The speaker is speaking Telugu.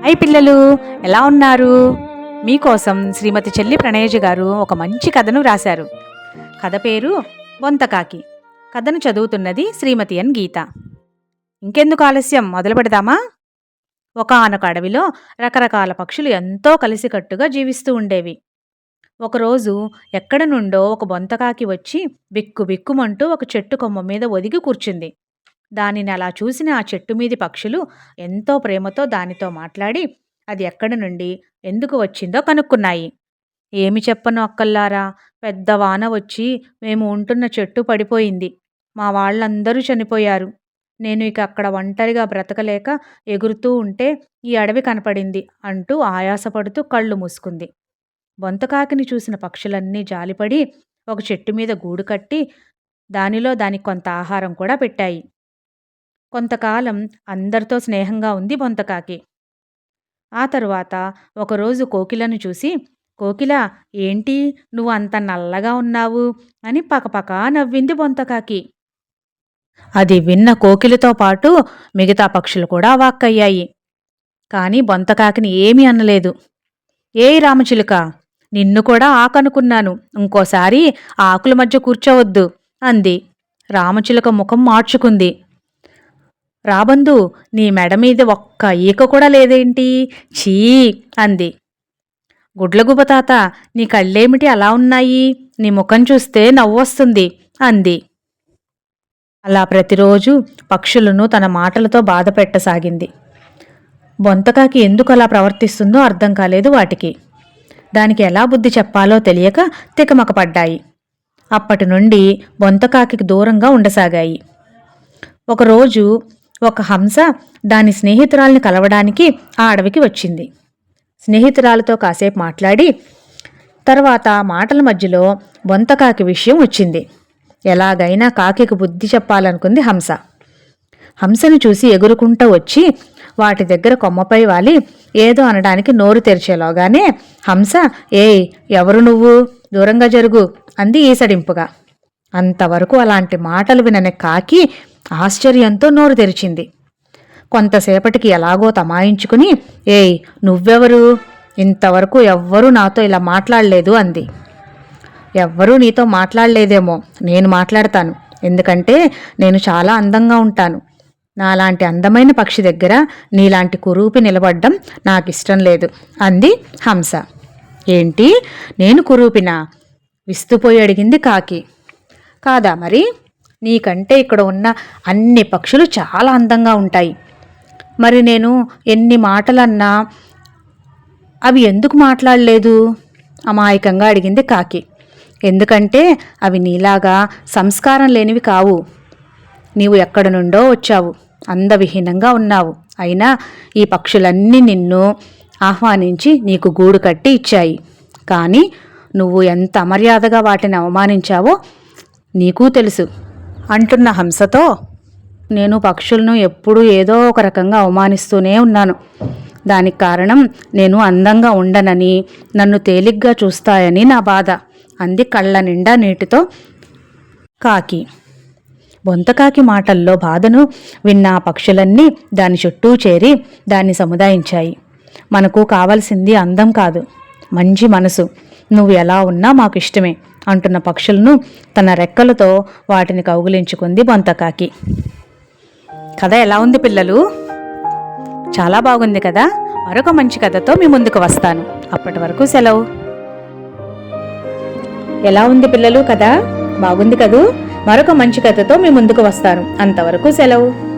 హాయ్ పిల్లలు, ఎలా ఉన్నారు? మీకోసం శ్రీమతి చెల్లి ప్రణయజ గారు ఒక మంచి కథను వ్రాశారు. కథ పేరు బొంతకాకి. కథను చదువుతున్నది శ్రీమతి ఎన్ గీత. ఇంకెందుకు ఆలస్యం, మొదలు పెడదామా? ఒకానొక అడవిలో రకరకాల పక్షులు ఎంతో కలిసికట్టుగా జీవిస్తూ ఉండేవి. ఒకరోజు ఎక్కడ నుండో ఒక బొంతకాకి వచ్చి బిక్కుబిక్కుమంటూ ఒక చెట్టు కొమ్మ మీద ఒదిగి కూర్చుంది. దానిని అలా చూసిన ఆ చెట్టు మీది పక్షులు ఎంతో ప్రేమతో దానితో మాట్లాడి అది ఎక్కడి నుండి ఎందుకు వచ్చిందో కనుక్కున్నాయి. ఏమి చెప్పను అక్కల్లారా, పెద్ద వాన వచ్చి మేము ఉంటున్న చెట్టు పడిపోయింది. మా వాళ్ళందరూ చనిపోయారు. నేను ఇక అక్కడ ఒంటరిగా బ్రతకలేక ఎగురుతూ ఉంటే ఈ అడవి కనపడింది అంటూ ఆయాసపడుతూ కళ్ళు మూసుకుంది. బొంతకాకిని చూసిన పక్షులన్నీ జాలిపడి ఒక చెట్టు మీద గూడు కట్టి దానిలో దానికి కొంత ఆహారం కూడా పెట్టాయి. కొంతకాలం అందరితో స్నేహంగా ఉంది బొంతకాకి. ఆ తరువాత ఒకరోజు కోకిలను చూసి, కోకిల, ఏంటి నువ్వు అంత నల్లగా ఉన్నావు అని పకపకా నవ్వింది బొంతకాకి. అది విన్న కోకిలతో పాటు మిగతా పక్షులు కూడా అవాక్కయ్యాయి. కాని బొంతకాకిని ఏమీ అనలేదు. ఏయ్ రామచిలుక, నిన్ను కూడా ఆకనుకున్నాను, ఇంకోసారి ఆకుల మధ్య కూర్చోవద్దు అంది. రామచిలుక ముఖం మార్చుకుంది. రాబందు, నీ మెడ మీద ఒక్క ఈక కూడా లేదేంటి? ఛీ అంది. గుడ్లగుబ తాత, నీ కళ్ళేమిటి అలా ఉన్నాయి? నీ ముఖం చూస్తే నవ్వొస్తుంది అంది. అలా ప్రతిరోజు పక్షులను తన మాటలతో బాధ పెట్టసాగింది. బొంతకాకి ఎందుకు అలా ప్రవర్తిస్తుందో అర్థం కాలేదు వాటికి. దానికి ఎలా బుద్ధి చెప్పాలో తెలియక తికమకపడ్డాయి. అప్పటి నుండి బొంతకాకి దూరంగా ఉండసాగాయి. ఒకరోజు ఒక హంస దాని స్నేహితురాల్ని కలవడానికి ఆ అడవికి వచ్చింది. స్నేహితురాలతో కాసేపు మాట్లాడి తర్వాత మాటల మధ్యలో బొంతకాకి విషయం వచ్చింది. ఎలాగైనా కాకికి బుద్ధి చెప్పాలనుకుంది హంస. హంసను చూసి ఎగురుకుంటూ వచ్చి వాటి దగ్గర కొమ్మపై వాలి ఏదో అనడానికి నోరు తెరిచేలోగానే హంస, ఏయ్ ఎవరు నువ్వు, దూరంగా జరుగు అంది ఈసడింపుగా. అంతవరకు అలాంటి మాటలు వినని కాకి ఆశ్చర్యంతో నోరు తెరిచింది. కొంతసేపటికి ఎలాగో తమాయించుకుని, ఏయ్ నువ్వెవరు? ఇంతవరకు ఎవ్వరూ నాతో ఇలా మాట్లాడలేదు అంది. ఎవ్వరూ నీతో మాట్లాడలేదేమో, నేను మాట్లాడతాను. ఎందుకంటే నేను చాలా అందంగా ఉంటాను. నాలాంటి అందమైన పక్షి దగ్గర నీలాంటి కురూపి నిలబడ్డం నాకిష్టం లేదు అంది హంస. ఏంటి, నేను కురూపినా? విస్తుపోయి అడిగింది కాకి. కాదా మరి? నీకంటే ఇక్కడ ఉన్న అన్ని పక్షులు చాలా అందంగా ఉంటాయి. మరి నేను ఎన్ని మాటలన్నా అవి ఎందుకు మాట్లాడలేదు? అమాయకంగా అడిగింది కాకి. ఎందుకంటే అవి నీలాగా సంస్కారం లేనివి కావు. నీవు ఎక్కడి నుండో వచ్చావు, అందవిహీనంగా ఉన్నావు. అయినా ఈ పక్షులన్నీ నిన్ను ఆహ్వానించి నీకు గూడు కట్టి ఇచ్చాయి. కానీ నువ్వు ఎంత అమర్యాదగా వాటిని అవమానించావో నీకూ తెలుసు అంటున్న హంసతో, నేను పక్షులను ఎప్పుడూ ఏదో ఒక రకంగా అవమానిస్తూనే ఉన్నాను. దానికి కారణం నేను అందంగా ఉండనని, నన్ను తేలిగ్గా చూస్తాయని నా బాధ అంది కళ్ళ నిండా నీటితో కాకి. బొంతకాకి మాటల్లో బాధను విన్న ఆ పక్షులన్నీ దాని చుట్టూ చేరి దాన్ని సముదాయించాయి. మనకు కావలసింది అందం కాదు, మంచి మనసు. నువ్వు ఎలా ఉన్నా మాకు ఇష్టమే అంటున్న పక్షులను తన రెక్కలతో వాటిని కౌగిలించుకుంది బొంతకాకి. కథ ఎలా ఉంది పిల్లలు? చాలా బాగుంది కదా. మరొక మంచి కథతో మీ ముందుకు వస్తాను. అప్పటి వరకు సెలవు. ఎలా ఉంది పిల్లలు కథ? బాగుంది కదూ? మరొక మంచి కథతో మీ ముందుకు వస్తాను. అంతవరకు సెలవు.